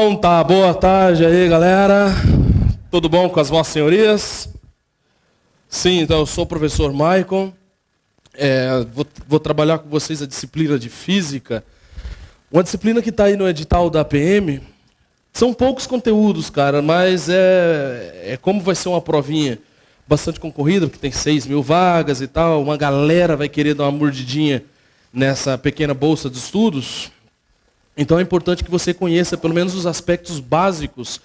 Então tá, boa tarde aí, galera. Tudo bom com as vossas senhorias? Sim, então eu sou o professor Maicon. Vou trabalhar com vocês a disciplina de Física. Uma disciplina que está aí no edital da APM. São poucos conteúdos, cara, mas como vai ser uma provinha bastante concorrida, porque tem 6.000 vagas e tal, uma galera vai querer dar uma mordidinha nessa pequena bolsa de estudos. Então é importante que você conheça pelo menos os aspectos básicos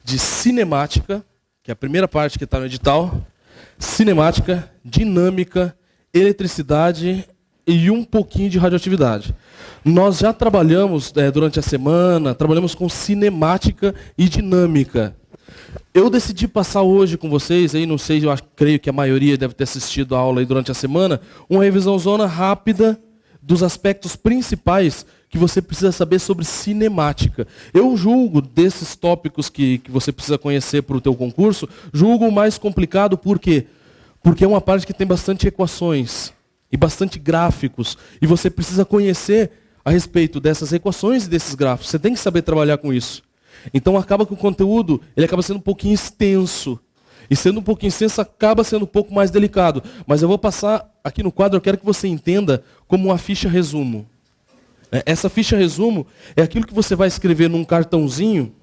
de cinemática, que é a primeira parte que está no edital, cinemática, dinâmica, eletricidade e um pouquinho de radioatividade. Nós já trabalhamos durante a semana, trabalhamos com cinemática e dinâmica. Eu decidi passar hoje com vocês, aí não sei, creio que a maioria deve ter assistido a aula aí durante a semana, uma revisãozona rápida dos aspectos principais que você precisa saber sobre cinemática. Eu julgo desses tópicos que você precisa conhecer para o teu concurso, julgo o mais complicado, por quê? Porque é uma parte que tem bastante equações e bastante gráficos, e você precisa conhecer a respeito dessas equações e desses gráficos. Você tem que saber trabalhar com isso. Então acaba que o conteúdo ele acaba sendo um pouquinho extenso. E sendo um pouquinho extenso, acaba sendo um pouco mais delicado. Mas eu vou passar aqui no quadro, eu quero que você entenda como uma ficha resumo. Essa ficha resumo é aquilo que você vai escrever num cartãozinho.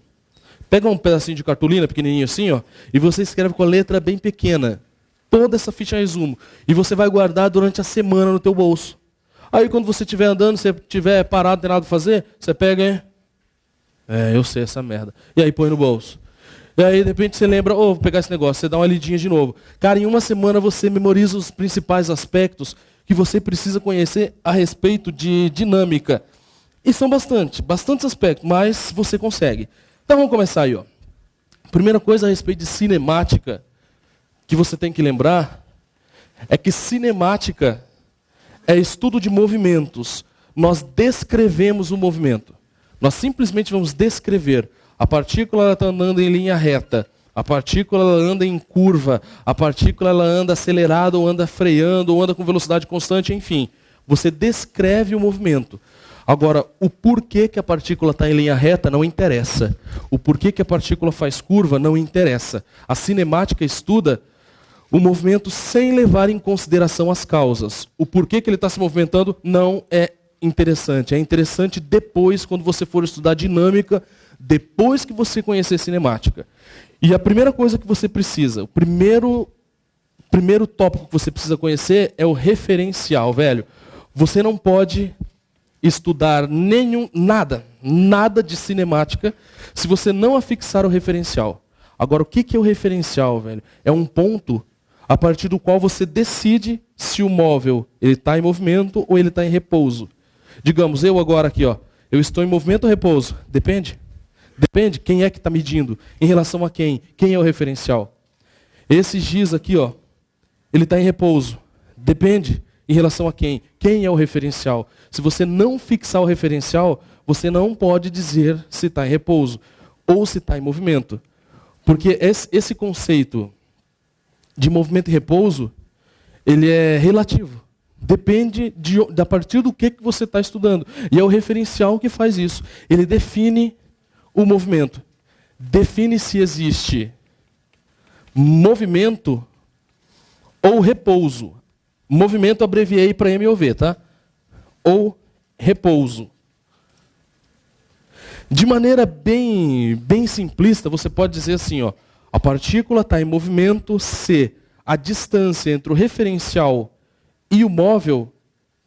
Pega um pedacinho de cartolina pequenininho assim, ó, e você escreve com a letra bem pequena toda essa ficha resumo. E você vai guardar durante a semana no teu bolso. Aí quando você estiver andando, se estiver parado, não tem nada para fazer, você pega, eu sei essa merda. E aí põe no bolso. E aí de repente você lembra, vou pegar esse negócio, você dá uma lidinha de novo. Cara, em uma semana você memoriza os principais aspectos que você precisa conhecer a respeito de dinâmica. E são bastantes aspectos, mas você consegue. Então vamos começar aí. Primeira coisa a respeito de cinemática, que você tem que lembrar, é que cinemática é estudo de movimentos. Nós descrevemos o movimento. Nós simplesmente vamos descrever. A partícula está andando em linha reta. A partícula ela anda em curva. A partícula ela anda acelerada, ou anda freando, ou anda com velocidade constante, enfim. Você descreve o movimento. Agora, o porquê que a partícula está em linha reta não interessa. O porquê que a partícula faz curva não interessa. A cinemática estuda o movimento sem levar em consideração as causas. O porquê que ele está se movimentando não é interessante. É interessante depois, quando você for estudar dinâmica, depois que você conhecer cinemática. E a primeira coisa que você precisa, o primeiro tópico que você precisa conhecer é o referencial, velho. Você não pode estudar nada de cinemática se você não afixar o referencial. Agora, o que é o referencial, velho? É um ponto a partir do qual você decide se o móvel está em movimento ou ele está em repouso. Digamos, eu agora aqui, eu estou em movimento ou repouso? Depende. Depende quem é que está medindo. Em relação a quem? Quem é o referencial? Esse giz aqui, ele está em repouso. Depende em relação a quem? Quem é o referencial? Se você não fixar o referencial, você não pode dizer se está em repouso ou se está em movimento. Porque esse conceito de movimento e repouso, ele é relativo. Depende a partir do que você está estudando. E é o referencial que faz isso. Ele define o movimento. Define se existe movimento ou repouso. Movimento abreviei para MOV, tá? Ou repouso. De maneira bem simplista, você pode dizer assim, a partícula está em movimento se a distância entre o referencial e o móvel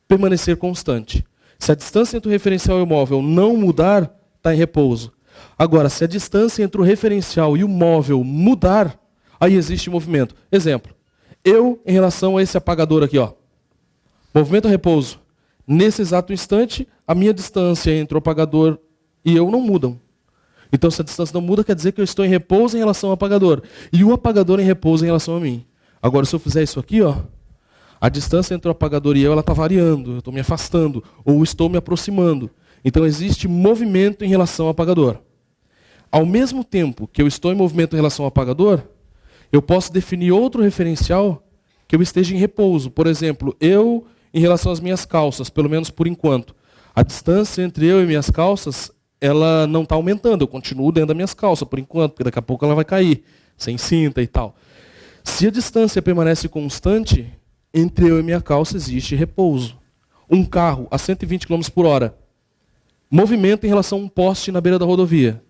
permanecer constante. Se a distância entre o referencial e o móvel não mudar, está em repouso. Agora, se a distância entre o referencial e o móvel mudar, aí existe movimento. Exemplo, eu em relação a esse apagador aqui, movimento ou repouso. Nesse exato instante, a minha distância entre o apagador e eu não mudam. Então, se a distância não muda, quer dizer que eu estou em repouso em relação ao apagador. E o apagador em repouso em relação a mim. Agora, se eu fizer isso aqui, a distância entre o apagador e eu está variando. Eu estou me afastando ou estou me aproximando. Então, existe movimento em relação ao apagador. Ao mesmo tempo que eu estou em movimento em relação ao apagador, eu posso definir outro referencial que eu esteja em repouso. Por exemplo, eu em relação às minhas calças, pelo menos por enquanto. A distância entre eu e minhas calças ela não está aumentando. Eu continuo dentro das minhas calças por enquanto, porque daqui a pouco ela vai cair, sem cinta e tal. Se a distância permanece constante, entre eu e minha calça existe repouso. Um carro a 120 km por hora, movimento em relação a um poste na beira da rodovia,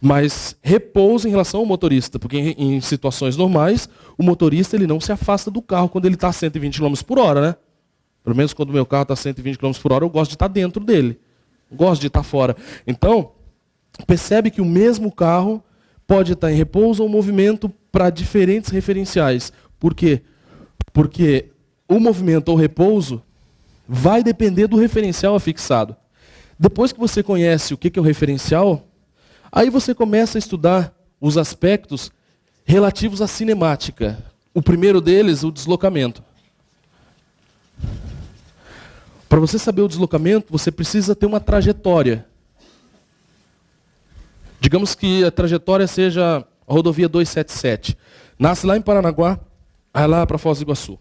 mas repouso em relação ao motorista, porque em situações normais, o motorista ele não se afasta do carro quando ele está a 120 km por hora, né? Pelo menos quando o meu carro está a 120 km por hora, eu gosto de estar dentro dele. Eu gosto de estar fora. Então, percebe que o mesmo carro pode estar em repouso ou movimento para diferentes referenciais. Por quê? Porque o movimento ou repouso vai depender do referencial afixado. Depois que você conhece o que é o referencial, aí você começa a estudar os aspectos relativos à cinemática. O primeiro deles, o deslocamento. Para você saber o deslocamento, você precisa ter uma trajetória. Digamos que a trajetória seja a rodovia 277. Nasce lá em Paranaguá, vai lá para Foz do Iguaçu.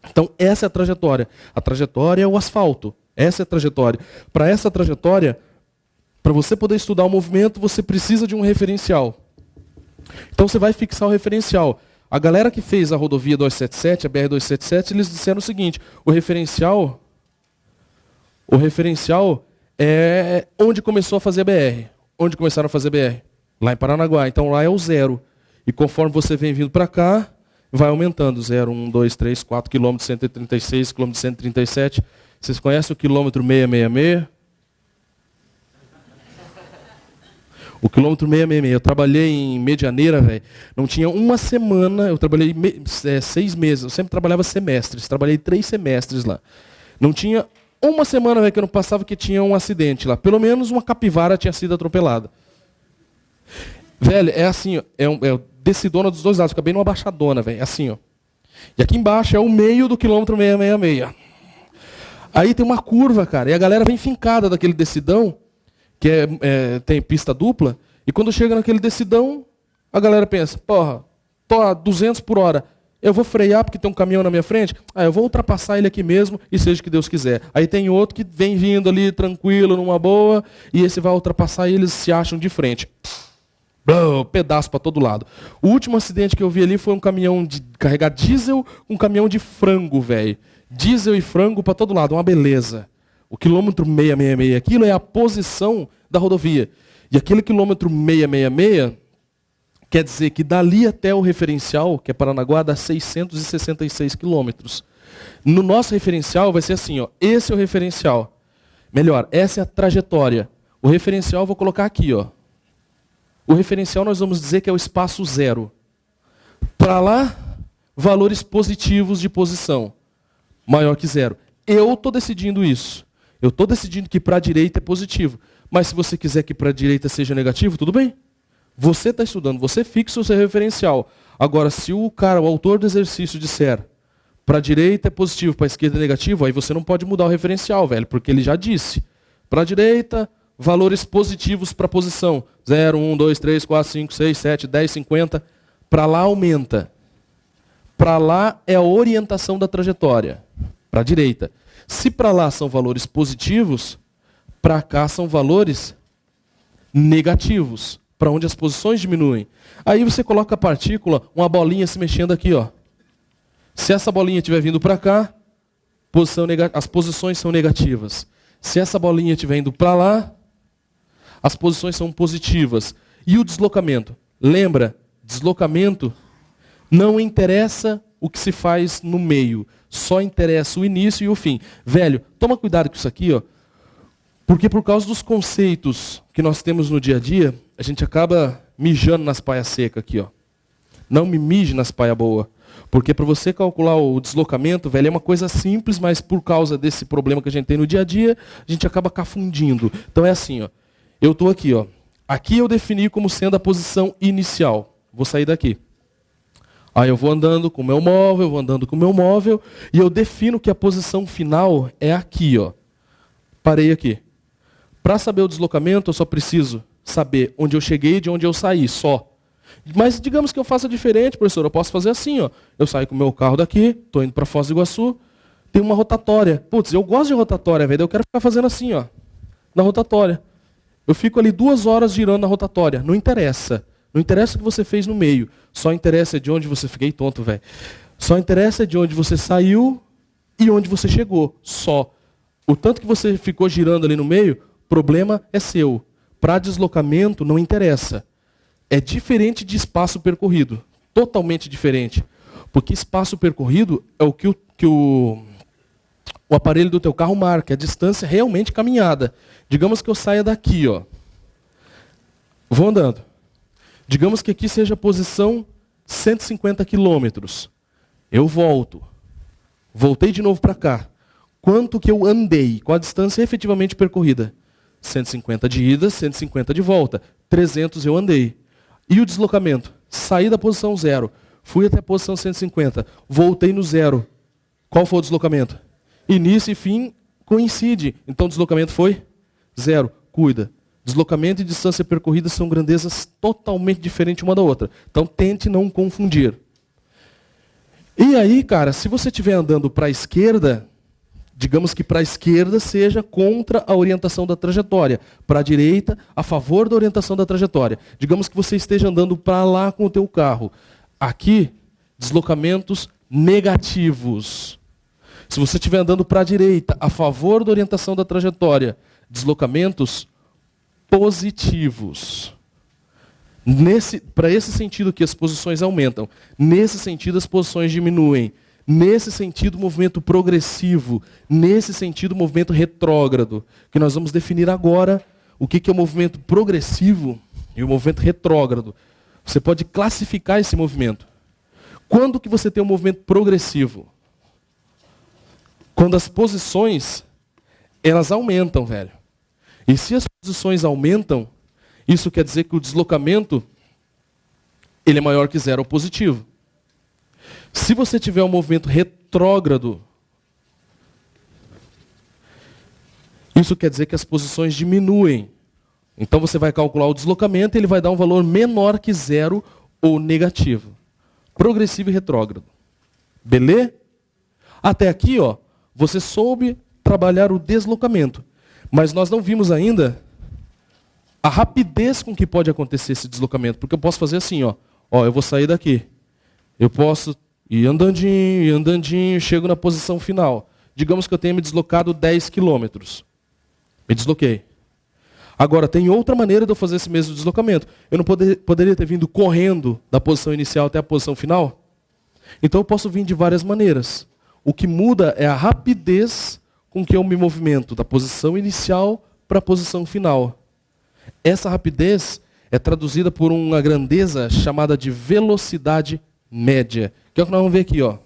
Então, essa é a trajetória. A trajetória é o asfalto. Essa é a trajetória. Para essa trajetória, para você poder estudar o movimento, você precisa de um referencial. Então, você vai fixar o referencial. A galera que fez a rodovia 277, a BR-277, eles disseram o seguinte, o referencial é onde começou a fazer a BR. Onde começaram a fazer a BR? Lá em Paranaguá. Então lá é o zero. E conforme você vem vindo para cá, vai aumentando. 0, 1, 2, 3, 4 km, 136, km 137. Vocês conhecem o quilômetro 666? O quilômetro 666. Eu trabalhei em Medianeira, velho. Não tinha uma semana, eu trabalhei 6 meses. Eu sempre trabalhava semestres. Trabalhei 3 semestres lá. Não tinha uma semana, velho, que eu não passava que tinha um acidente lá. Pelo menos uma capivara tinha sido atropelada. Velho, é assim, ó, é decidona dos dois lados. Fica bem numa baixadona, velho. É assim, ó. E aqui embaixo é o meio do quilômetro 666. Aí tem uma curva, cara. E a galera vem fincada daquele decidão, que tem pista dupla. E quando chega naquele decidão, a galera pensa, porra, tô a 200 por hora. Eu vou frear porque tem um caminhão na minha frente? Eu vou ultrapassar ele aqui mesmo e seja o que Deus quiser. Aí tem outro que vem vindo ali tranquilo, numa boa, e esse vai ultrapassar e eles se acham de frente. Pedaço para todo lado. O último acidente que eu vi ali foi um caminhão de carregar diesel, um caminhão de frango, velho. Diesel e frango para todo lado, uma beleza. O quilômetro 666, aquilo é a posição da rodovia. E aquele quilômetro 666... quer dizer que dali até o referencial, que é Paranaguá, dá 666 quilômetros. No nosso referencial vai ser assim, ó, esse é o referencial. Melhor, essa é a trajetória. O referencial eu vou colocar aqui, ó. O referencial nós vamos dizer que é o espaço zero. Para lá, valores positivos de posição. Maior que zero. Eu estou decidindo isso. Eu estou decidindo que para a direita é positivo. Mas se você quiser que para a direita seja negativo, tudo bem. Você está estudando, você fixa o seu referencial. Agora, se o autor do exercício disser para a direita é positivo, para a esquerda é negativo, aí você não pode mudar o referencial, velho, porque ele já disse. Para a direita, valores positivos para a posição. 0, 1, 2, 3, 4, 5, 6, 7, 10, 50. Para lá aumenta. Para lá é a orientação da trajetória. Para a direita. Se para lá são valores positivos, para cá são valores negativos. Para onde as posições diminuem. Aí você coloca a partícula, uma bolinha se mexendo aqui, ó. Se essa bolinha estiver vindo para cá, as posições são negativas. Se essa bolinha estiver indo para lá, as posições são positivas. E o deslocamento? Lembra, deslocamento não interessa o que se faz no meio. Só interessa o início e o fim. Velho, toma cuidado com isso aqui, ó. Porque por causa dos conceitos que nós temos no dia a dia, a gente acaba mijando nas paias secas aqui, ó. Não me mije nas paias boas. Porque para você calcular o deslocamento, velho, é uma coisa simples, mas por causa desse problema que a gente tem no dia a dia, a gente acaba cafundindo. Então é assim, ó. Eu estou aqui, ó. Aqui eu defini como sendo a posição inicial. Vou sair daqui. Aí eu vou andando com o meu móvel, e eu defino que a posição final é aqui, ó. Parei aqui. Para saber o deslocamento, eu só preciso saber onde eu cheguei e de onde eu saí, só. Mas digamos que eu faça diferente, professor. Eu posso fazer assim, ó. Eu saio com o meu carro daqui, estou indo para Foz do Iguaçu, tem uma rotatória. Putz, eu gosto de rotatória, velho. Eu quero ficar fazendo assim, ó, na rotatória. Eu fico ali 2 horas girando na rotatória. Não interessa. Não interessa o que você fez no meio. Só interessa de onde você... Fiquei tonto, velho. Só interessa de onde você saiu e onde você chegou. Só. O tanto que você ficou girando ali no meio, problema é seu. Para deslocamento, não interessa. É diferente de espaço percorrido. Totalmente diferente. Porque espaço percorrido é o que o aparelho do teu carro marca. A distância realmente caminhada. Digamos que eu saia daqui, ó. Vou andando. Digamos que aqui seja a posição 150 quilômetros. Eu volto. Voltei de novo para cá. Quanto que eu andei? Qual a distância efetivamente percorrida? 150 de ida, 150 de volta. 300 eu andei. E o deslocamento? Saí da posição 0. Fui até a posição 150. Voltei no 0. Qual foi o deslocamento? Início e fim coincide. Então o deslocamento foi 0. Cuida. Deslocamento e distância percorrida são grandezas totalmente diferentes uma da outra. Então tente não confundir. E aí, cara, se você estiver andando para a esquerda, digamos que para a esquerda seja contra a orientação da trajetória. Para a direita, a favor da orientação da trajetória. Digamos que você esteja andando para lá com o teu carro. Aqui, deslocamentos negativos. Se você estiver andando para a direita, a favor da orientação da trajetória, deslocamentos positivos. Para esse sentido que as posições aumentam. Nesse sentido, as posições diminuem. Nesse sentido, movimento progressivo. Nesse sentido, movimento retrógrado. Que nós vamos definir agora o que é o movimento progressivo e o movimento retrógrado. Você pode classificar esse movimento. Quando que você tem um movimento progressivo? Quando as posições, elas aumentam, velho. E se as posições aumentam, isso quer dizer que o deslocamento, ele é maior que 0 ou positivo. Se você tiver um movimento retrógrado, isso quer dizer que as posições diminuem. Então você vai calcular o deslocamento e ele vai dar um valor menor que 0 ou negativo. Progressivo e retrógrado. Beleza? Até aqui, ó, você soube trabalhar o deslocamento. Mas nós não vimos ainda a rapidez com que pode acontecer esse deslocamento. Porque eu posso fazer assim, ó. Ó, eu vou sair daqui. Eu posso ir andandinho, chego na posição final. Digamos que eu tenha me deslocado 10 quilômetros. Me desloquei. Agora, tem outra maneira de eu fazer esse mesmo deslocamento. Eu não poderia ter vindo correndo da posição inicial até a posição final? Então eu posso vir de várias maneiras. O que muda é a rapidez com que eu me movimento da posição inicial para a posição final. Essa rapidez é traduzida por uma grandeza chamada de velocidade média. Que é o que nós vamos ver aqui, ó.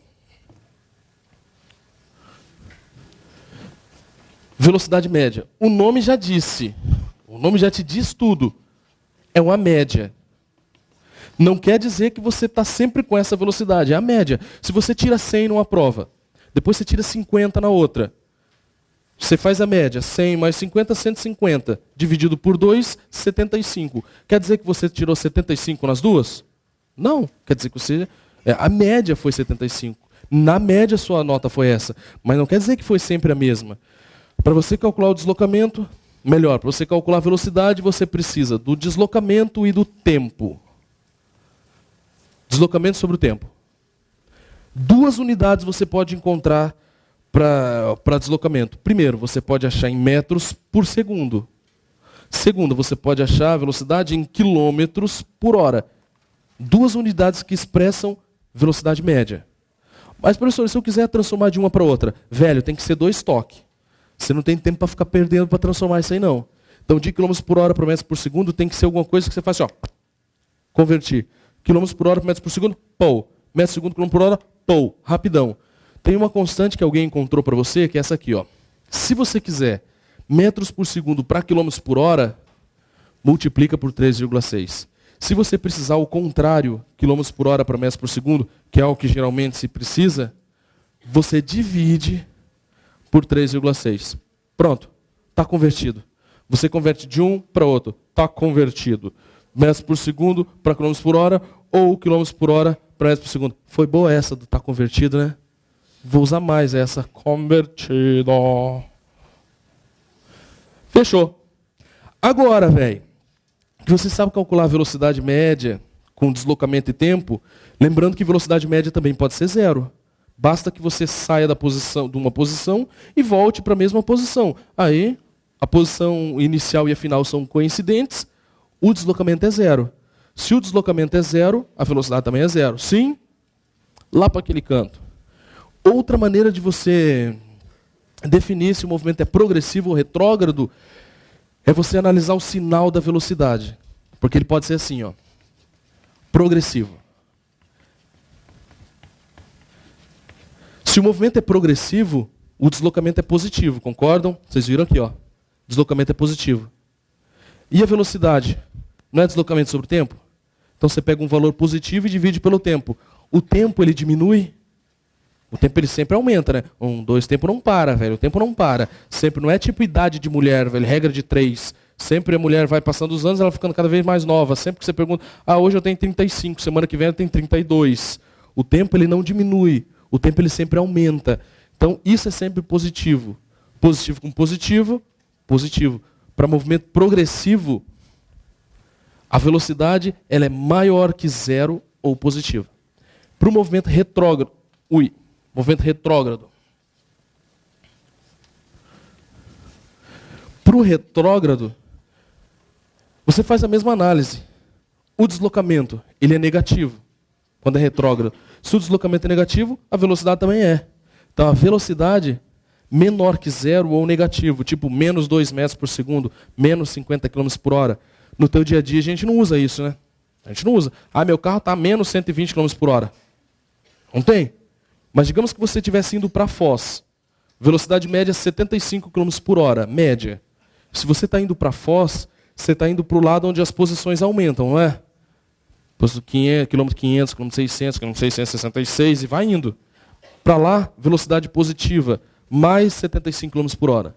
Velocidade média. O nome já disse. O nome já te diz tudo. É uma média. Não quer dizer que você está sempre com essa velocidade. É a média. Se você tira 100 numa prova, depois você tira 50 na outra. Você faz a média. 100 mais 50, 150. Dividido por 2, 75. Quer dizer que você tirou 75 nas duas? Não. Quer dizer que você... a média foi 75. Na média, sua nota foi essa. Mas não quer dizer que foi sempre a mesma. Para você calcular o deslocamento... Melhor, para você calcular a velocidade, você precisa do deslocamento e do tempo. Deslocamento sobre o tempo. 2 unidades você pode encontrar para deslocamento. Primeiro, você pode achar em metros por segundo. Segundo, você pode achar a velocidade em quilômetros por hora. 2 unidades que expressam velocidade média. Mas, professor, se eu quiser transformar de uma para outra, velho, tem que ser 2 toques. Você não tem tempo para ficar perdendo para transformar isso aí, não. Então, de quilômetros por hora para metros por segundo, tem que ser alguma coisa que você faz assim, ó. Convertir. Quilômetros por hora para metros por segundo, pou. Metros por segundo, quilômetro por hora, pou. Rapidão. Tem uma constante que alguém encontrou para você, que é essa aqui, ó. Se você quiser metros por segundo para quilômetros por hora, multiplica por 3,6. Se você precisar o contrário, quilômetros por hora para metros por segundo, que é o que geralmente se precisa, você divide por 3,6. Pronto. Está convertido. Você converte de um para outro. Está convertido. Metros por segundo para quilômetros por hora ou quilômetros por hora para metros por segundo. Foi boa essa do está convertido, né? Vou usar mais essa. Convertido. Fechou. Agora, velho, que você sabe calcular a velocidade média com deslocamento e tempo, lembrando que velocidade média também pode ser zero. Basta que você saia de uma posição e volte para a mesma posição. Aí, a posição inicial e a final são coincidentes, o deslocamento é zero. Se o deslocamento é zero, a velocidade também é zero. Sim? Lá para aquele canto. Outra maneira de você definir se o movimento é progressivo ou retrógrado é você analisar o sinal da velocidade. Porque ele pode ser assim, ó, progressivo. Se o movimento é progressivo, o deslocamento é positivo, concordam? Vocês viram aqui, ó. Deslocamento é positivo. E a velocidade? Não é deslocamento sobre o tempo? Então você pega um valor positivo e divide pelo tempo. O tempo, ele diminui? O tempo, ele sempre aumenta, né? 1, 2, tempo não para, velho. O tempo não para. Sempre, não é tipo idade de mulher, velho. Regra de 3. Sempre a mulher vai passando os anos, ela ficando cada vez mais nova. Sempre que você pergunta, hoje eu tenho 35, semana que vem eu tenho 32. O tempo, ele não diminui. O tempo, ele sempre aumenta. Então, isso é sempre positivo. Positivo com positivo, positivo. Para movimento progressivo, a velocidade ela é maior que zero ou positiva. Para o movimento retrógrado, movimento retrógrado. Para o retrógrado, você faz a mesma análise. O deslocamento, ele é negativo, quando é retrógrado. Se o deslocamento é negativo, a velocidade também é. Então, a velocidade menor que zero ou negativo, tipo menos 2 metros por segundo, menos 50 km por hora. No teu dia a dia, a gente não usa isso, né? A gente não usa. Meu carro está a menos 120 km por hora. Não tem? Mas digamos que você estivesse indo para Foz. Velocidade média 75 km por hora, média. Se você está indo para Foz, você está indo para o lado onde as posições aumentam, não é? Quilômetro 500, quilômetro 600, quilômetro 666 e vai indo. Para lá, velocidade positiva, mais 75 km por hora.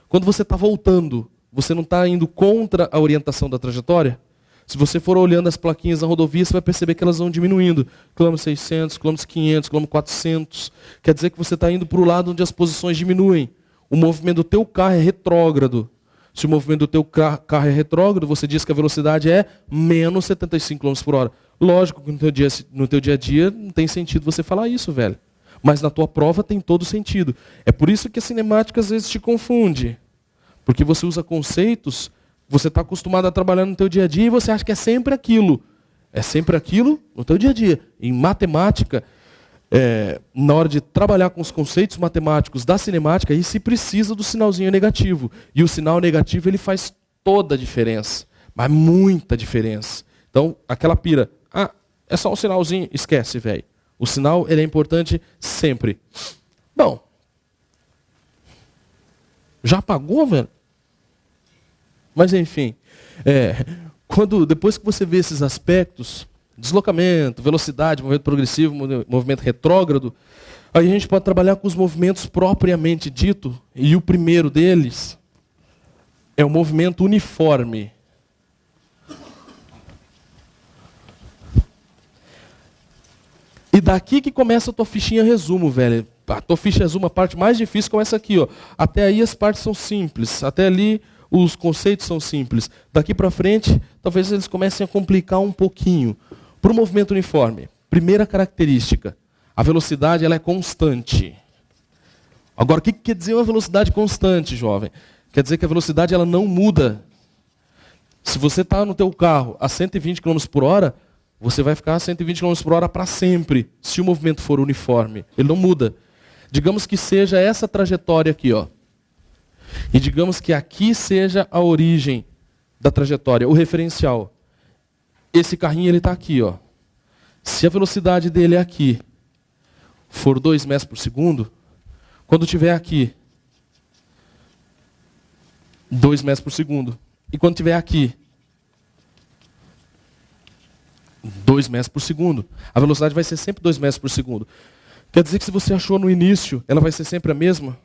Quando você está voltando, você não está indo contra a orientação da trajetória? Se você for olhando as plaquinhas da rodovia, você vai perceber que elas vão diminuindo. Quilômetro 600, quilômetro 500, quilômetro 400. Quer dizer que você está indo para o lado onde as posições diminuem. O movimento do teu carro é retrógrado. Se o movimento do teu carro é retrógrado, você diz que a velocidade é menos 75 km por hora. Lógico que no teu dia a dia não tem sentido você falar isso, velho. Mas na tua prova tem todo sentido. É por isso que a cinemática às vezes te confunde. Porque você usa conceitos, você está acostumado a trabalhar no teu dia a dia e você acha que é sempre aquilo. É sempre aquilo no teu dia a dia. Em matemática, na hora de trabalhar com os conceitos matemáticos da cinemática, aí se precisa do sinalzinho negativo. E o sinal negativo ele faz toda a diferença. Mas muita diferença. Então, aquela pira, é só um sinalzinho, esquece, velho. O sinal ele é importante sempre. Bom, já apagou, velho? Mas enfim, depois que você vê esses aspectos, deslocamento, velocidade, movimento progressivo, movimento retrógrado, aí a gente pode trabalhar com os movimentos propriamente dito, e o primeiro deles é o movimento uniforme. E daqui que começa a tua fichinha resumo, velho. A tua ficha resumo, a parte mais difícil começa aqui, ó. Até aí as partes são simples, até ali os conceitos são simples. Daqui para frente, talvez eles comecem a complicar um pouquinho. Para o movimento uniforme, primeira característica, a velocidade ela é constante. Agora, o que quer dizer uma velocidade constante, jovem? Quer dizer que a velocidade ela não muda. Se você está no teu carro a 120 km por hora, você vai ficar a 120 km por hora para sempre, se o movimento for uniforme. Ele não muda. Digamos que seja essa trajetória aqui, ó. E digamos que aqui seja a origem da trajetória, o referencial. Esse carrinho ele está aqui, ó. Se a velocidade dele aqui for 2 metros por segundo, quando estiver aqui, 2 metros por segundo. E quando estiver aqui, 2 metros por segundo. A velocidade vai ser sempre 2 metros por segundo. Quer dizer que se você achou no início, ela vai ser sempre a mesma?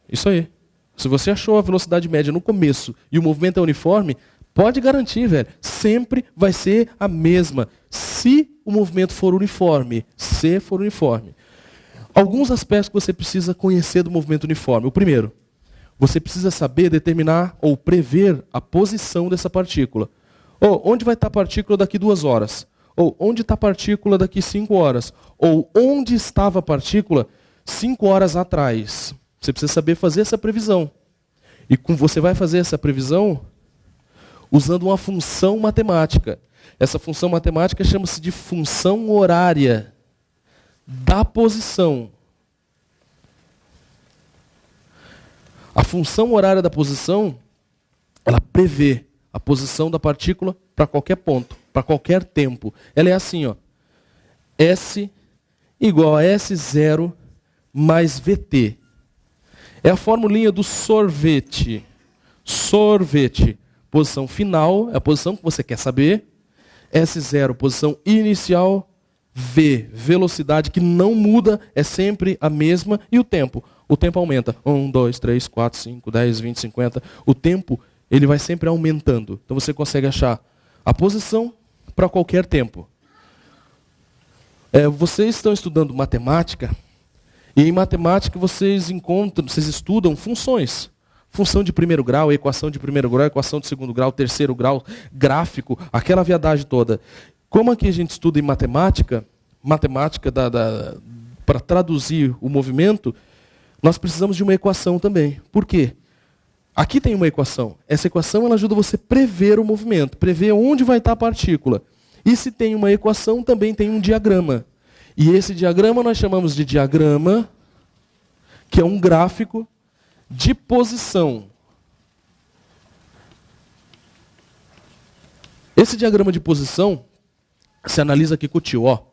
Isso aí. Se você achou a velocidade média no começo e o movimento é uniforme, pode garantir, velho, sempre vai ser a mesma. Se o movimento for uniforme. Se for uniforme. Alguns aspectos que você precisa conhecer do movimento uniforme. O primeiro, Você precisa saber determinar ou prever a posição dessa partícula. Ou onde vai estar a partícula daqui 2 horas? Ou onde está a partícula daqui 5 horas? Ou onde estava a partícula 5 horas atrás? Você precisa saber fazer essa previsão. E você vai fazer essa previsão usando uma função matemática. Essa função matemática chama-se de função horária da posição. A função horária da posição, ela prevê a posição da partícula para qualquer ponto, para qualquer tempo. Ela é assim, ó. S igual a S0 mais VT. É a formulinha do sorvete. Sorvete. Posição final é a posição que você quer saber. S0, posição inicial. V, velocidade que não muda, é sempre a mesma. E o tempo? O tempo aumenta. 1, 2, 3, 4, 5, 10, 20, 50. O tempo, ele vai sempre aumentando. Então você consegue achar a posição para qualquer tempo. Vocês estão estudando matemática, e em matemática vocês estudam funções. Função de primeiro grau, equação de primeiro grau, equação de segundo grau, terceiro grau, gráfico, aquela viadagem toda. Como aqui a gente estuda em matemática para traduzir o movimento, nós precisamos de uma equação também. Por quê? Aqui tem uma equação. Essa equação ela ajuda você a prever o movimento, prever onde vai estar a partícula. E se tem uma equação, também tem um diagrama. E esse diagrama nós chamamos de diagrama, que é um gráfico de posição. Esse diagrama de posição, se analisa aqui com o tio, ó,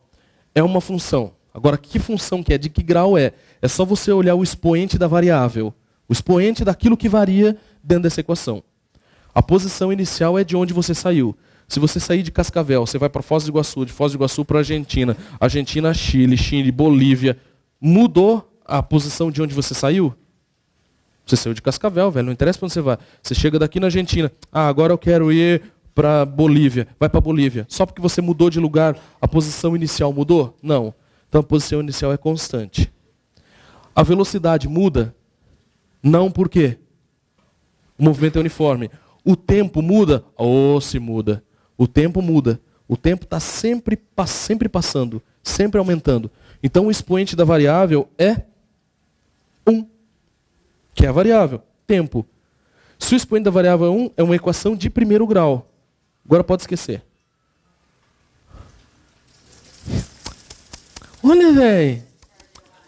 é uma função. Agora, que função que é? De que grau é? É só você olhar o expoente da variável. O expoente daquilo que varia dentro dessa equação. A posição inicial é de onde você saiu. Se você sair de Cascavel, você vai para Foz do Iguaçu, de Foz do Iguaçu para Argentina, Argentina, Chile, Chile, Bolívia. Mudou a posição de onde você saiu? Você saiu de Cascavel, velho, não interessa para onde você vai. Você chega daqui na Argentina. Ah, agora eu quero ir para Bolívia. Vai para Bolívia. Só porque você mudou de lugar, a posição inicial mudou? Não. Então a posição inicial é constante. A velocidade muda? Não, por quê? O movimento é uniforme. O tempo muda? Oh, se muda. O tempo muda. O tempo está sempre passando, sempre aumentando. Então o expoente da variável é 1, que é a variável, tempo. Se o expoente da variável é 1, é uma equação de primeiro grau. Agora pode esquecer. Olha, velho.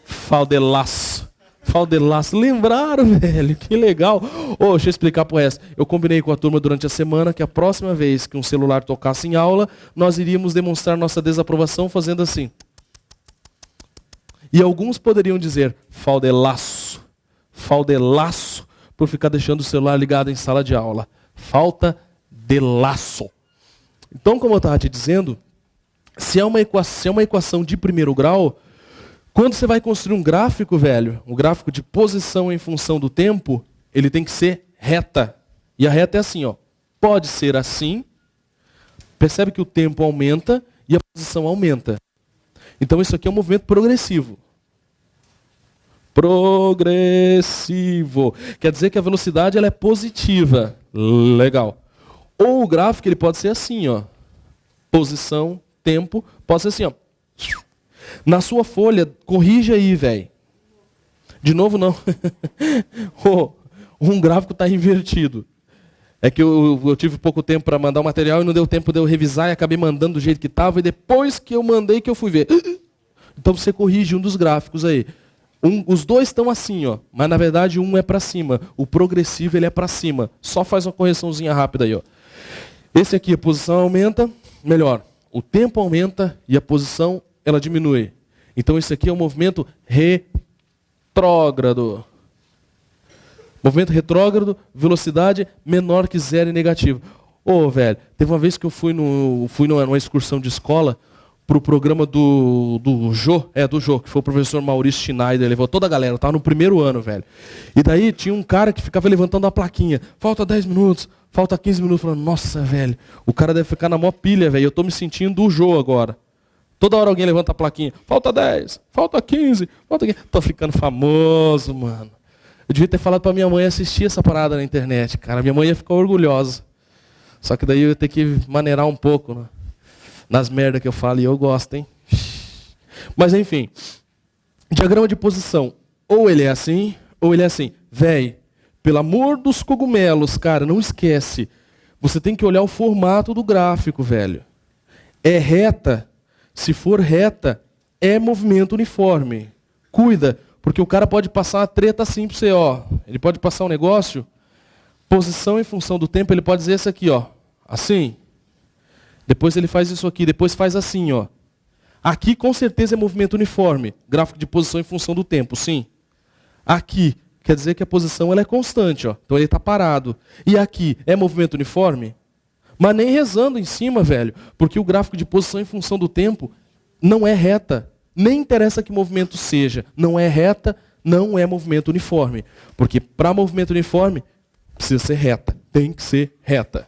Faldelaço. Faldelaço. Lembraram, velho? Que legal. Deixa eu explicar pro resto. Eu combinei com a turma durante a semana que a próxima vez que um celular tocasse em aula, nós iríamos demonstrar nossa desaprovação fazendo assim. E alguns poderiam dizer, faldelaço. Faldelaço por ficar deixando o celular ligado em sala de aula. Falta de laço. Então, como eu estava te dizendo, se é uma equação de primeiro grau, quando você vai construir um gráfico, velho, um gráfico de posição em função do tempo, ele tem que ser reta. E a reta é assim, ó. Pode ser assim. Percebe que o tempo aumenta e a posição aumenta. Então isso aqui é um movimento progressivo. Progressivo. Quer dizer que a velocidade ela é positiva. Legal. Ou o gráfico ele pode ser assim, ó. Posição, tempo, pode ser assim, ó. Na sua folha, corrija aí, velho. De novo, não. Um gráfico está invertido. É que eu tive pouco tempo para mandar o material e não deu tempo de eu revisar e acabei mandando do jeito que estava. E depois que eu mandei que eu fui ver. Então você corrige um dos gráficos aí. Os dois estão assim, ó. Mas na verdade um é para cima. O progressivo ele é para cima. Só faz uma correçãozinha rápida aí, ó. Esse aqui a posição aumenta. Melhor, o tempo aumenta e a posição ela diminui. Então esse aqui é um movimento retrógrado. Movimento retrógrado, velocidade menor que zero e negativo. Velho, teve uma vez que eu fui numa excursão de escola pro programa do Jô, que foi o professor Maurício Schneider, levou toda a galera, eu tava no primeiro ano, velho. E daí tinha um cara que ficava levantando a plaquinha, falta 10 minutos, falta 15 minutos, falando, nossa, velho, o cara deve ficar na maior pilha, velho, eu tô me sentindo o Jô agora. Toda hora alguém levanta a plaquinha, falta 10, falta 15, falta 15. Tô ficando famoso, mano. Eu devia ter falado para minha mãe assistir essa parada na internet, cara. Minha mãe ia ficar orgulhosa. Só que daí eu ia ter que maneirar um pouco, né? Nas merdas que eu falo, e eu gosto, hein? Mas enfim, diagrama de posição. Ou ele é assim, ou ele é assim. Véi, pelo amor dos cogumelos, cara, não esquece. Você tem que olhar o formato do gráfico, velho. É reta. Se for reta, é movimento uniforme. Cuida, porque o cara pode passar uma treta assim pra você, ó. Ele pode passar um negócio, posição em função do tempo, ele pode dizer isso aqui, ó. Assim. Depois ele faz isso aqui, depois faz assim, ó. Aqui com certeza é movimento uniforme. Gráfico de posição em função do tempo, sim. Aqui, quer dizer que a posição ela é constante, ó. Então ele está parado. E aqui, é movimento uniforme? Mas nem rezando em cima, velho. Porque o gráfico de posição em função do tempo não é reta. Nem interessa que movimento seja. Não é reta, não é movimento uniforme. Porque para movimento uniforme, precisa ser reta. Tem que ser reta.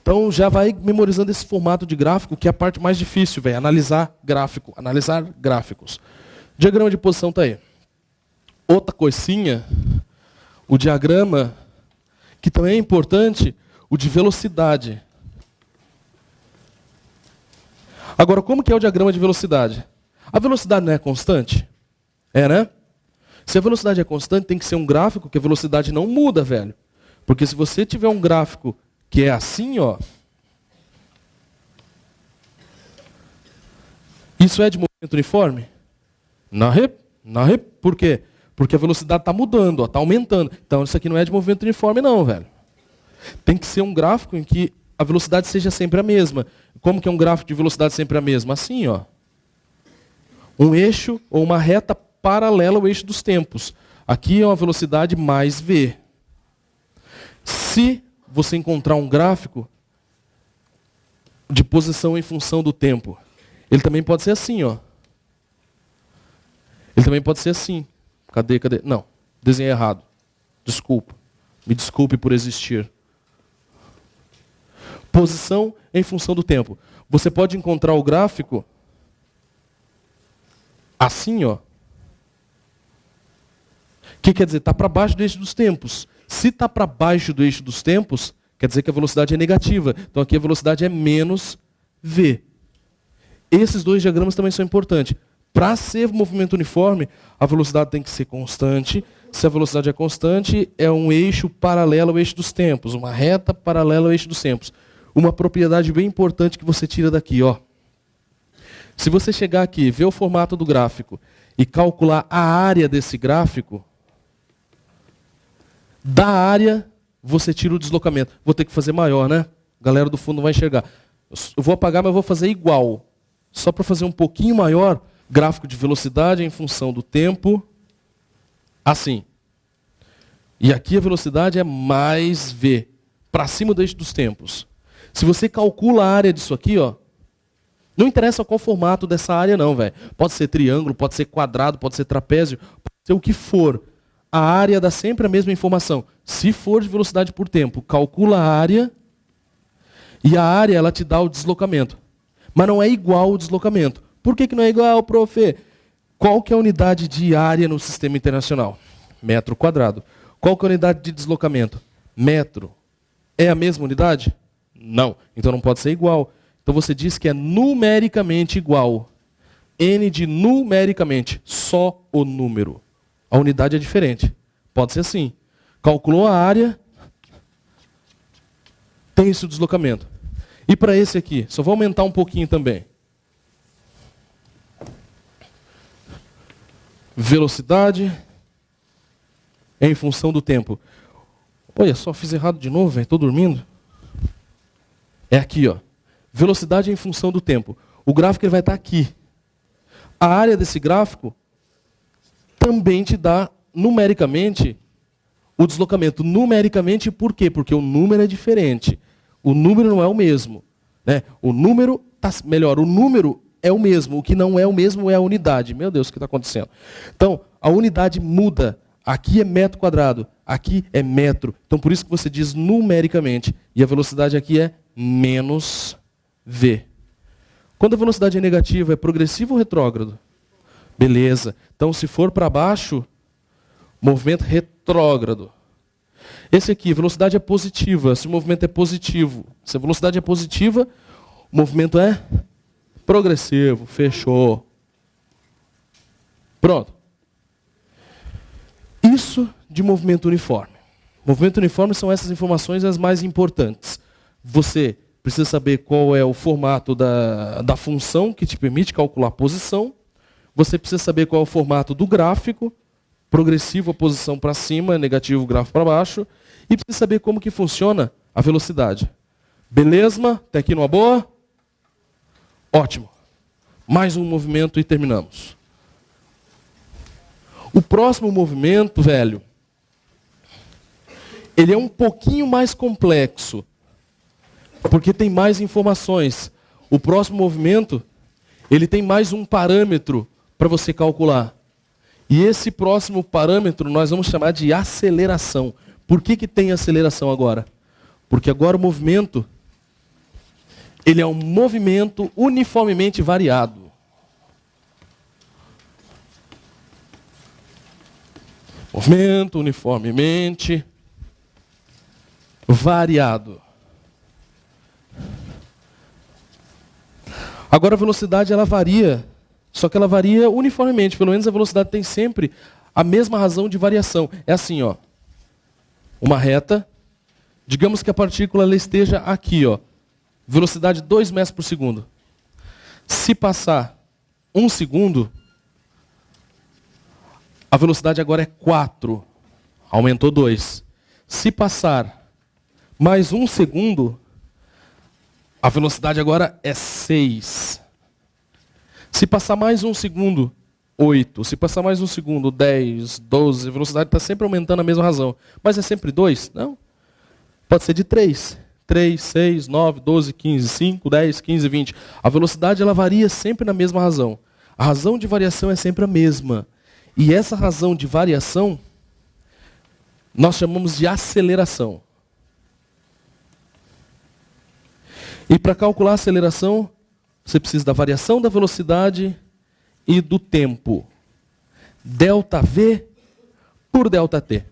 Então já vai memorizando esse formato de gráfico, que é a parte mais difícil, velho. Analisar gráfico, analisar gráficos. Diagrama de posição está aí. Outra coisinha, o diagrama, que também é importante, o de velocidade. Agora, como que é o diagrama de velocidade? A velocidade não é constante? É, né? Se a velocidade é constante, tem que ser um gráfico que a velocidade não muda, velho. Porque se você tiver um gráfico que é assim, ó. Isso é de movimento uniforme? Não, por quê? Porque a velocidade está mudando, está aumentando. Então isso aqui não é de movimento uniforme não, velho. Tem que ser um gráfico em que a velocidade seja sempre a mesma. Como que é um gráfico de velocidade sempre a mesma? Assim, ó. Um eixo ou uma reta paralela ao eixo dos tempos. Aqui é uma velocidade mais v. Se você encontrar um gráfico de posição em função do tempo, ele também pode ser assim, ó. Ele também pode ser assim. Cadê? Não, desenhei errado. Desculpa. Me desculpe por existir. Posição em função do tempo. Você pode encontrar o gráfico assim, ó. O que quer dizer? Está para baixo do eixo dos tempos. Se está para baixo do eixo dos tempos, quer dizer que a velocidade é negativa. Então aqui a velocidade é menos v. Esses dois diagramas também são importantes. Para ser movimento uniforme, a velocidade tem que ser constante. Se a velocidade é constante, é um eixo paralelo ao eixo dos tempos. Uma reta paralela ao eixo dos tempos. Uma propriedade bem importante que você tira daqui, ó. Se você chegar aqui, ver o formato do gráfico e calcular a área desse gráfico, da área, você tira o deslocamento. Vou ter que fazer maior, né? A galera do fundo não vai enxergar. Eu vou apagar, mas vou fazer igual. Só para fazer um pouquinho maior, gráfico de velocidade em função do tempo, assim. E aqui a velocidade é mais v, para cima do eixo dos tempos. Se você calcula a área disso aqui, ó, não interessa qual formato dessa área não, velho. Pode ser triângulo, pode ser quadrado, pode ser trapézio, pode ser o que for. A área dá sempre a mesma informação. Se for de velocidade por tempo, calcula a área e a área ela te dá o deslocamento. Mas não é igual o deslocamento. Por que não é igual, prof? Qual que é a unidade de área no sistema internacional? Metro quadrado. Qual que é a unidade de deslocamento? Metro. É a mesma unidade? Não. Então não pode ser igual. Então você diz que é numericamente igual. N de numericamente, só o número. A unidade é diferente. Pode ser assim. Calculou a área, tem esse deslocamento. E para esse aqui, só vou aumentar um pouquinho também. Velocidade em função do tempo. Olha só, fiz errado de novo, velho. Estou dormindo. É aqui, ó. Velocidade em função do tempo. O gráfico ele vai estar aqui. A área desse gráfico também te dá numericamente o deslocamento. Numericamente por quê? Porque o número é diferente. O número não é o mesmo. Né? O número é o mesmo. O que não é o mesmo é a unidade. Meu Deus, o que está acontecendo? Então, a unidade muda. Aqui é metro quadrado. Aqui é metro. Então, por isso que você diz numericamente. E a velocidade aqui é menos v. Quando a velocidade é negativa, é progressivo ou retrógrado? Beleza. Então, se for para baixo, movimento retrógrado. Esse aqui, velocidade é positiva. Se o movimento é positivo, se a velocidade é positiva, o movimento é progressivo. Fechou. Pronto. Isso de movimento uniforme. Movimento uniforme são essas informações as mais importantes. Você precisa saber qual é o formato da função que te permite calcular a posição. Você precisa saber qual é o formato do gráfico, progressivo a posição para cima, negativo o gráfico para baixo. E precisa saber como que funciona a velocidade. Beleza? Até aqui numa boa? Ótimo. Mais um movimento e terminamos. O próximo movimento, velho, ele é um pouquinho mais complexo, porque tem mais informações. O próximo movimento, ele tem mais um parâmetro para você calcular. E esse próximo parâmetro nós vamos chamar de aceleração. Por que tem aceleração agora? Porque agora o movimento, ele é um movimento uniformemente variado. Movimento uniformemente variado. Agora a velocidade ela varia, só que ela varia uniformemente. Pelo menos a velocidade tem sempre a mesma razão de variação. É assim, ó. Uma reta. Digamos que a partícula ela esteja aqui, ó. Velocidade 2 metros por segundo. Se passar 1 segundo, a velocidade agora é 4. Aumentou 2. Se passar mais 1 segundo, a velocidade agora é 6. Se passar mais 1 segundo, 8. Se passar mais 1 segundo, 10, 12. A velocidade está sempre aumentando a mesma razão. Mas é sempre 2? Não. Pode ser de 3. 3, 6, 9, 12, 15, 5, 10, 15, 20. A velocidade ela varia sempre na mesma razão. A razão de variação é sempre a mesma. E essa razão de variação, nós chamamos de aceleração. E para calcular a aceleração, você precisa da variação da velocidade e do tempo. ΔV por ΔT.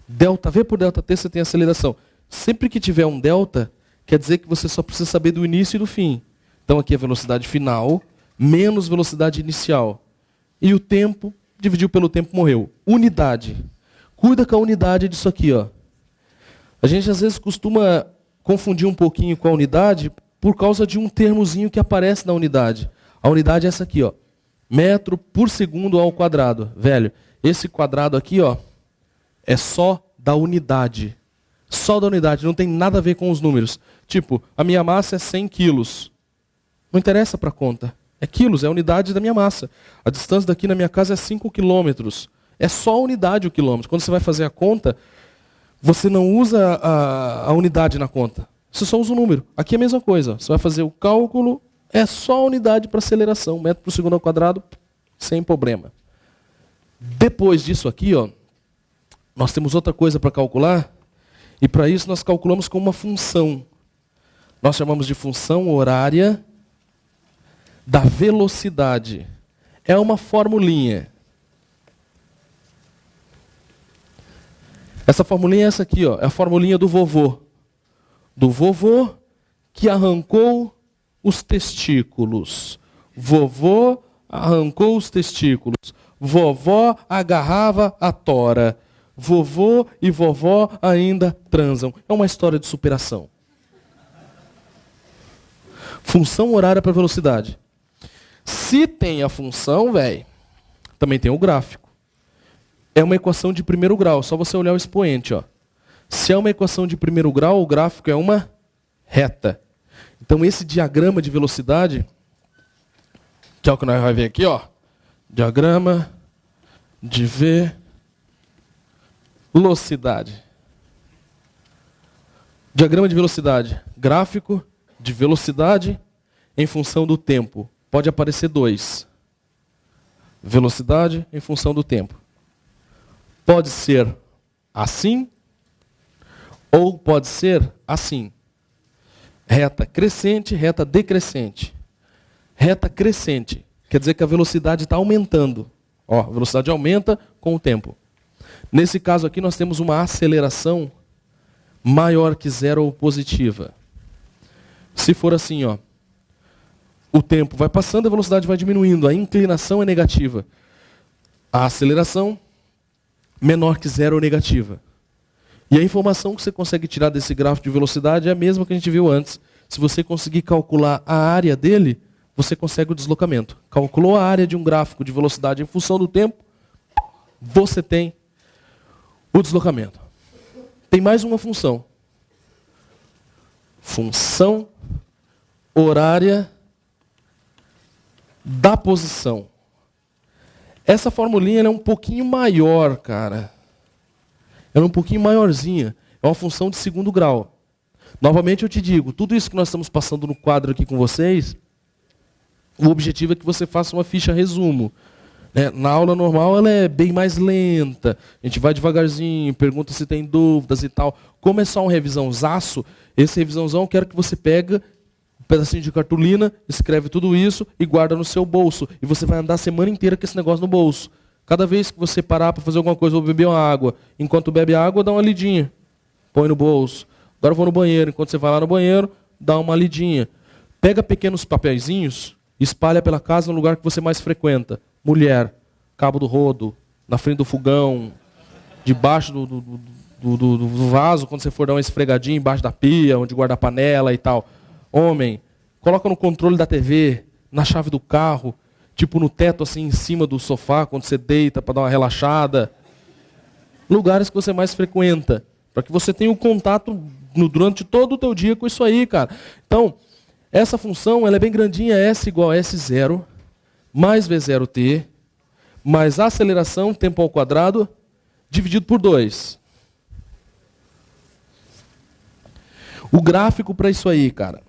ΔV por ΔT você tem aceleração. Sempre que tiver um delta, quer dizer que você só precisa saber do início e do fim. Então aqui é a velocidade final, menos velocidade inicial. E o tempo, dividiu pelo tempo, morreu. Unidade. Cuida com a unidade disso aqui, ó. A gente às vezes costuma confundir um pouquinho com a unidade por causa de um termozinho que aparece na unidade. A unidade é essa aqui, ó. Metro por segundo ao quadrado. Velho, esse quadrado aqui, ó, é só da unidade. Só da unidade, não tem nada a ver com os números. Tipo, a minha massa é 100 quilos. Não interessa para a conta. É quilos, é a unidade da minha massa. A distância daqui na minha casa é 5 quilômetros. É só a unidade o quilômetro. Quando você vai fazer a conta, você não usa a unidade na conta. Você só usa o número. Aqui é a mesma coisa. Você vai fazer o cálculo, é só a unidade para aceleração. Metro por segundo ao quadrado, sem problema. Depois disso aqui, ó, nós temos outra coisa para calcular. E para isso nós calculamos com uma função. Nós chamamos de função horária da velocidade. É uma formulinha. Essa formulinha é essa aqui, ó, é a formulinha do vovô. Do vovô que arrancou os testículos. Vovô arrancou os testículos. Vovó agarrava a tora. Vovô e vovó ainda transam. É uma história de superação. Função horária para velocidade. Se tem a função, velho, também tem o gráfico. É uma equação de primeiro grau, só você olhar o expoente, ó. Se é uma equação de primeiro grau, o gráfico é uma reta. Então esse diagrama de velocidade, que é o que nós vamos ver aqui, ó. Diagrama de velocidade. Diagrama de velocidade. Gráfico de velocidade em função do tempo. Pode aparecer 2. Velocidade em função do tempo. Pode ser assim ou pode ser assim. Reta crescente, reta decrescente. Reta crescente quer dizer que a velocidade está aumentando. Ó, a velocidade aumenta com o tempo. Nesse caso aqui, nós temos uma aceleração maior que zero ou positiva. Se for assim, ó, o tempo vai passando, a velocidade vai diminuindo, a inclinação é negativa. A aceleração menor que zero ou negativa. E a informação que você consegue tirar desse gráfico de velocidade é a mesma que a gente viu antes. Se você conseguir calcular a área dele, você consegue o deslocamento. Calculou a área de um gráfico de velocidade em função do tempo, você tem o deslocamento. Tem mais uma função. Função horária da posição. Essa formulinha é um pouquinho maior, cara. Ela é um pouquinho maiorzinha. É uma função de segundo grau. Novamente eu te digo, tudo isso que nós estamos passando no quadro aqui com vocês, o objetivo é que você faça uma ficha resumo. Na aula normal ela é bem mais lenta, a gente vai devagarzinho, pergunta se tem dúvidas e tal. Como é só um revisãozaço, esse revisãozão eu quero que você pegue um pedacinho de cartolina, escreve tudo isso e guarda no seu bolso. E você vai andar a semana inteira com esse negócio no bolso. Cada vez que você parar para fazer alguma coisa ou beber uma água, enquanto bebe água, dá uma lidinha. Põe no bolso. Agora eu vou no banheiro, enquanto você vai lá no banheiro, dá uma lidinha. Pega pequenos papeizinhos, espalha pela casa no lugar que você mais frequenta. Mulher, cabo do rodo, na frente do fogão, debaixo do vaso, quando você for dar uma esfregadinha embaixo da pia, onde guarda a panela e tal. Homem, coloca no controle da TV, na chave do carro, tipo no teto assim em cima do sofá, quando você deita para dar uma relaxada. Lugares que você mais frequenta, para que você tenha um contato durante todo o teu dia com isso aí, cara. Então, essa função ela é bem grandinha, S igual a S0, mais V0t, mais a aceleração, tempo ao quadrado, dividido por 2. O gráfico para isso aí, cara.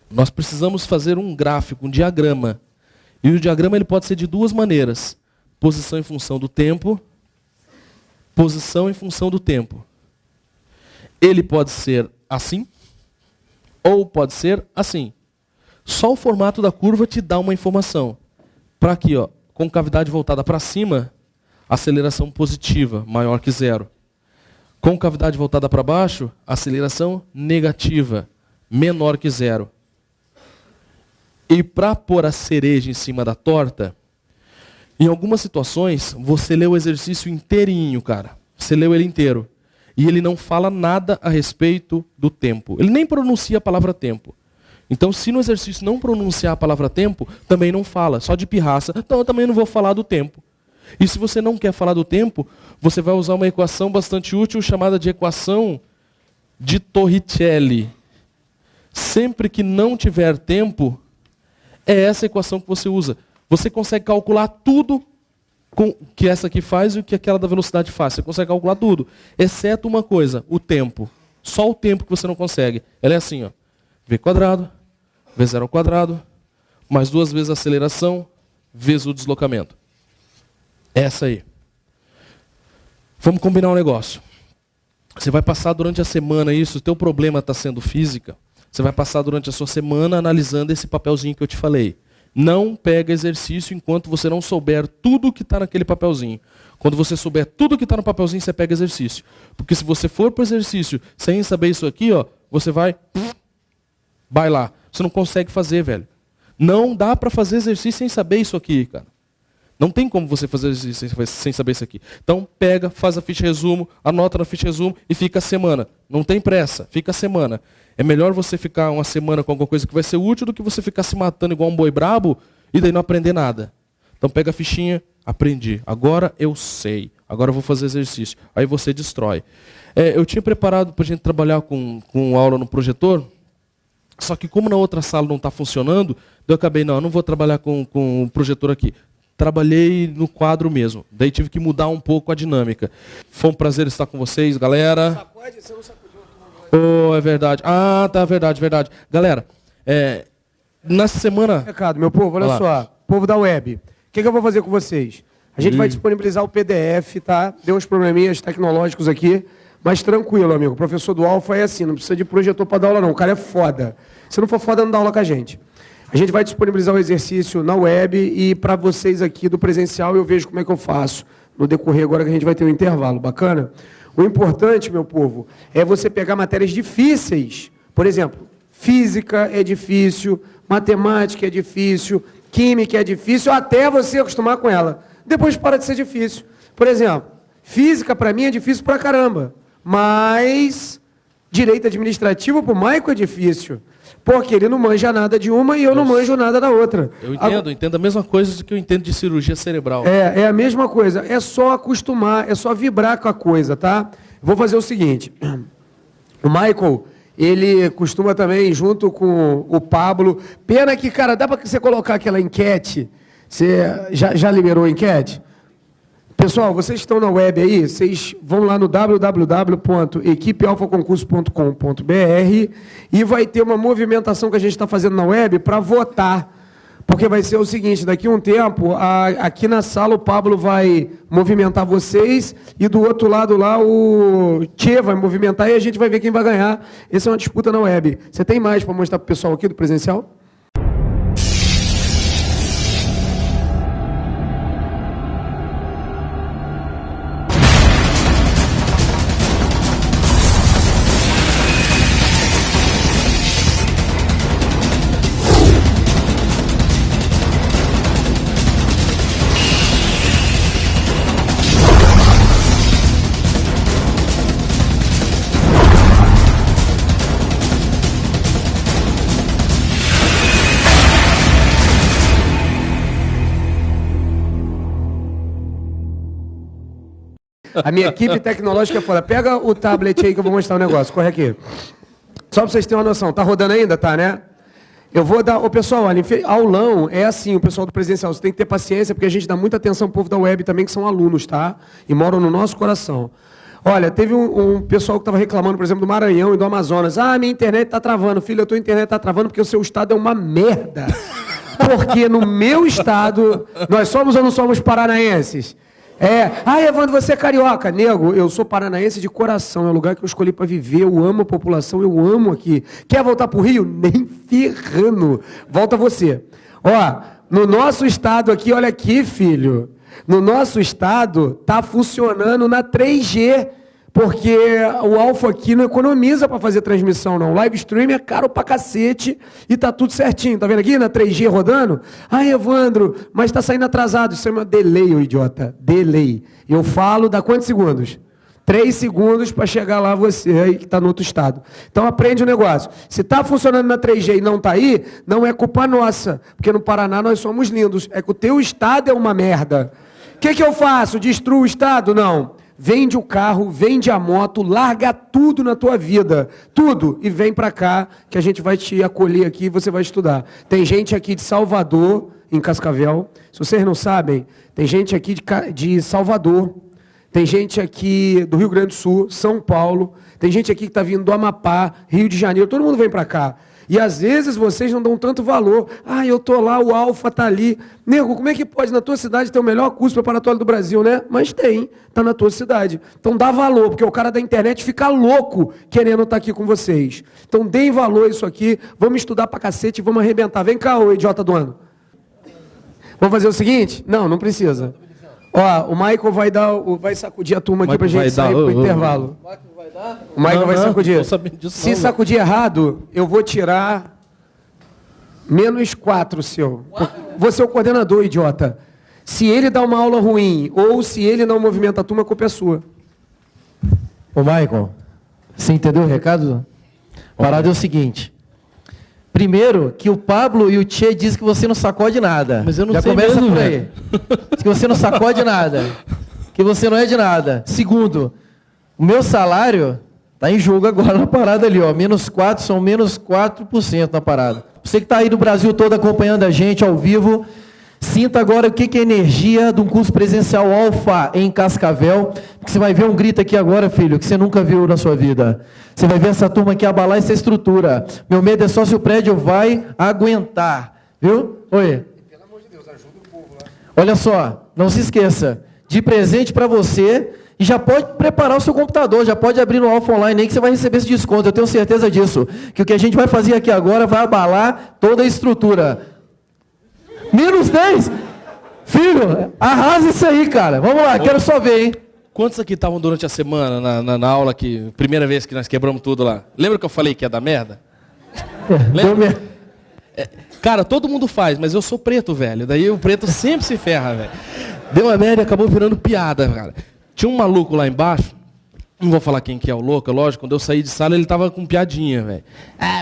Nós precisamos fazer um gráfico, um diagrama. E o diagrama ele pode ser de duas maneiras. Posição em função do tempo, posição em função do tempo. Ele pode ser assim, ou pode ser assim. Só o formato da curva te dá uma informação. Para aqui, ó, concavidade voltada para cima, aceleração positiva, maior que zero. Concavidade voltada para baixo, aceleração negativa, menor que zero. E para pôr a cereja em cima da torta, em algumas situações, você lê o exercício inteirinho, cara. Você leu ele inteiro. E ele não fala nada a respeito do tempo. Ele nem pronuncia a palavra tempo. Então, se no exercício não pronunciar a palavra tempo, também não fala, só de pirraça. Então, eu também não vou falar do tempo. E se você não quer falar do tempo, você vai usar uma equação bastante útil chamada de equação de Torricelli. Sempre que não tiver tempo, é essa equação que você usa. Você consegue calcular tudo que essa aqui faz e o que aquela da velocidade faz. Você consegue calcular tudo, exceto uma coisa, o tempo. Só o tempo que você não consegue. Ela é assim, ó. V quadrado, V0 ao quadrado, mais 2 vezes a aceleração, vezes o deslocamento. Essa aí. Vamos combinar um negócio. Você vai passar durante a semana isso, o teu problema está sendo física, você vai passar durante a sua semana analisando esse papelzinho que eu te falei. Não pega exercício enquanto você não souber tudo que está naquele papelzinho. Quando você souber tudo que está no papelzinho, você pega exercício. Porque se você for para o exercício sem saber isso aqui, ó, você vai lá. Você não consegue fazer, velho. Não dá para fazer exercício sem saber isso aqui, cara. Não tem como você fazer exercício sem saber isso aqui. Então, pega, faz a ficha resumo, anota na ficha resumo e fica a semana. Não tem pressa, fica a semana. É melhor você ficar uma semana com alguma coisa que vai ser útil do que você ficar se matando igual um boi brabo e daí não aprender nada. Então, pega a fichinha, aprendi. Agora eu sei. Agora eu vou fazer exercício. Aí você destrói. Eu tinha preparado para a gente trabalhar com aula no projetor, só que como na outra sala não está funcionando, eu acabei, não vou trabalhar com o projetor aqui. Trabalhei no quadro mesmo. Daí tive que mudar um pouco a dinâmica. Foi um prazer estar com vocês, galera. Sacode, você não sacudiu. Oh, é verdade. Ah, tá, verdade. Galera, nessa semana... Recado, meu povo, olha só. Povo da web. O que eu vou fazer com vocês? A gente vai disponibilizar o PDF, tá? Deu uns probleminhas tecnológicos aqui, mas tranquilo, amigo. O professor do Alfa é assim, não precisa de projetor para dar aula, não. O cara é foda. Se não for foda, não dá aula com a gente. A gente vai disponibilizar o exercício na web e para vocês aqui do presencial eu vejo como é que eu faço. no decorrer agora que a gente vai ter um intervalo. Bacana? O importante, meu povo, é você pegar matérias difíceis. Por exemplo, física é difícil, matemática é difícil, química é difícil, até você acostumar com ela. Depois para de ser difícil. Por exemplo, física para mim é difícil pra caramba, mas direito administrativo para o Maico é difícil, porque ele não manja nada de uma e eu não manjo nada da outra. Eu entendo a mesma coisa que eu entendo de cirurgia cerebral. É a mesma coisa, é só acostumar, é só vibrar com a coisa, tá? Vou fazer o seguinte, o Michael, ele costuma também, junto com o Pablo, pena que, cara, dá para você colocar aquela enquete, você já liberou a enquete? Pessoal, vocês que estão na web aí, vocês vão lá no www.equipealfaconcurso.com.br e vai ter uma movimentação que a gente está fazendo na web para votar. Porque vai ser o seguinte, daqui a um tempo, aqui na sala o Pablo vai movimentar vocês e do outro lado lá o Tchê vai movimentar e a gente vai ver quem vai ganhar. Essa é uma disputa na web. Você tem mais para mostrar para o pessoal aqui do presencial? A minha equipe tecnológica fala, pega o tablet aí que eu vou mostrar o negócio, corre aqui. Só para vocês terem uma noção, tá rodando ainda? Tá, né? Eu vou dar... Ô, pessoal, olha, aulão é assim, o pessoal do presencial, você tem que ter paciência, porque a gente dá muita atenção ao povo da web também, que são alunos, tá? E moram no nosso coração. Olha, teve um pessoal que estava reclamando, por exemplo, do Maranhão e do Amazonas. Ah, minha internet está travando. Filho, a tua internet está travando porque o seu estado é uma merda. Porque no meu estado, nós somos ou não somos paranaenses? Evandro, você é carioca. Nego, eu sou paranaense de coração, é o lugar que eu escolhi para viver, eu amo a população, eu amo aqui. Quer voltar para o Rio? Nem ferrando. Volta você. Ó, no nosso estado aqui, olha aqui, filho, no nosso estado está funcionando na 3G, porque o Alfa aqui não economiza para fazer transmissão, não. O live stream é caro pra cacete e tá tudo certinho. Tá vendo aqui na 3G rodando? Ah, Evandro, mas tá saindo atrasado. Isso é uma delay, ô idiota. Delay. Eu falo, dá quantos segundos? 3 segundos para chegar lá você aí que está no outro estado. Então aprende o negócio. Se está funcionando na 3G e não está aí, não é culpa nossa. Porque no Paraná nós somos lindos. É que o teu estado é uma merda. O que eu faço? Destruo o estado? Não. Vende o carro, vende a moto, larga tudo na tua vida, tudo, e vem para cá, que a gente vai te acolher aqui e você vai estudar. Tem gente aqui de Salvador, em Cascavel, se vocês não sabem, tem gente aqui de Salvador, tem gente aqui do Rio Grande do Sul, São Paulo, tem gente aqui que está vindo do Amapá, Rio de Janeiro, todo mundo vem para cá. E às vezes vocês não dão tanto valor. Ah, eu tô lá, o Alfa tá ali. Nego, como é que pode na tua cidade ter o melhor curso preparatório do Brasil, né? Mas tem, tá na tua cidade. Então dá valor, porque o cara da internet fica louco querendo estar aqui com vocês. Então deem valor a isso aqui, vamos estudar pra cacete e vamos arrebentar. Vem cá, ô idiota do ano. Vamos fazer o seguinte? Não precisa. Ó, o Michael vai sacudir a turma aqui pra gente sair pro intervalo. O Michael vai sacudir. Se sacudir errado, eu vou tirar -4 seu. Você é o coordenador, idiota. Se ele dá uma aula ruim ou se ele não movimenta a turma, a culpa é sua. Ô, Michael, você entendeu o recado? A parada é o seguinte. Primeiro, que o Pablo e o Tchê dizem que você não sacode nada. Mas eu não Já sei começa mesmo, por aí. Diz que você não sacode nada. Que você não é de nada. Segundo, o meu salário está em jogo agora na parada ali, ó. -4, são -4% na parada. Você que está aí no Brasil todo acompanhando a gente ao vivo, sinta agora o que é energia de um curso presencial Alfa em Cascavel. Porque você vai ver um grito aqui agora, filho, que você nunca viu na sua vida. Você vai ver essa turma aqui abalar essa estrutura. Meu medo é só se o prédio vai aguentar. Viu? Oi. Pelo amor de Deus, ajuda o povo lá. Olha só, não se esqueça. De presente para você, e já pode preparar o seu computador, já pode abrir no Alfa Online aí que você vai receber esse desconto. Eu tenho certeza disso. Que o que a gente vai fazer aqui agora vai abalar toda a estrutura. -10? Filho, arrasa isso aí, cara. Vamos lá, quero só ver, hein? Quantos aqui estavam durante a semana na aula, que primeira vez que nós quebramos tudo lá? Lembra que eu falei que ia dar merda? Lembra? Cara, todo mundo faz, mas eu sou preto, velho. Daí o preto sempre se ferra, velho. Deu uma merda e acabou virando piada, cara. Tinha um maluco lá embaixo, não vou falar quem que é o louco, é lógico, quando eu saí de sala ele tava com piadinha, velho.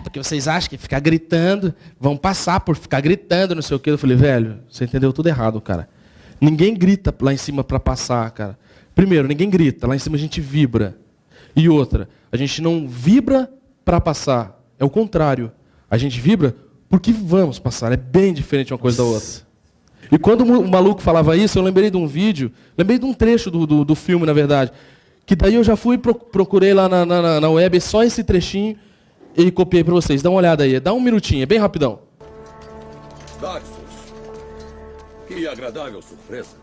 Porque vocês acham que ficar gritando, vão passar por ficar gritando, não sei o quê. Eu falei, velho, você entendeu tudo errado, cara. Ninguém grita lá em cima pra passar, cara. Primeiro, ninguém grita, lá em cima a gente vibra. E outra, a gente não vibra pra passar, é o contrário. A gente vibra porque vamos passar, é bem diferente uma coisa da outra. E quando o maluco falava isso, eu lembrei de um vídeo, lembrei de um trecho do filme, na verdade, que daí eu já fui e procurei lá na web só esse trechinho e copiei para vocês. Dá uma olhada aí, dá um minutinho, é bem rapidão. Darsus, que agradável surpresa.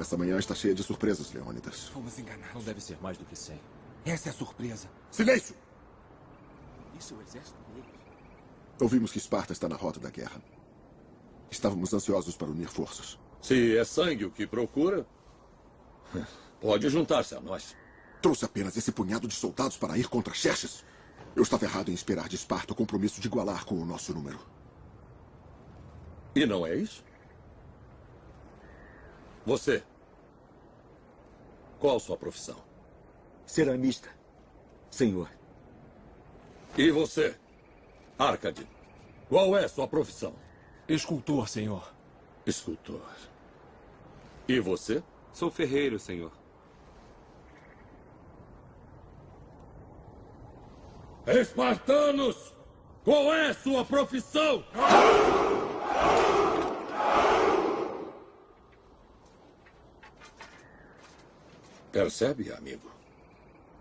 Essa manhã está cheia de surpresas, Leônidas. Fomos enganados. Não deve ser mais do que 100. Essa é a surpresa. Silêncio! Isso é o exército deles. Ouvimos que Esparta está na rota da guerra. Estávamos ansiosos para unir forças. Se é sangue o que procura, pode juntar-se a nós. Trouxe apenas esse punhado de soldados para ir contra Xerxes. Eu estava errado em esperar de Esparta o compromisso de igualar com o nosso número. E não é isso? Você. Qual sua profissão? Ceramista, senhor. E você, Árcade? Qual é sua profissão? Escultor, senhor. Escultor. E você? Sou ferreiro, senhor. Espartanos! Qual é sua profissão? Percebe, amigo?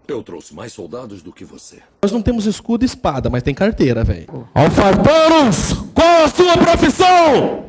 Eu trouxe mais soldados do que você. Nós não temos escudo e espada, mas tem carteira, velho. Alfartanos, qual a sua profissão?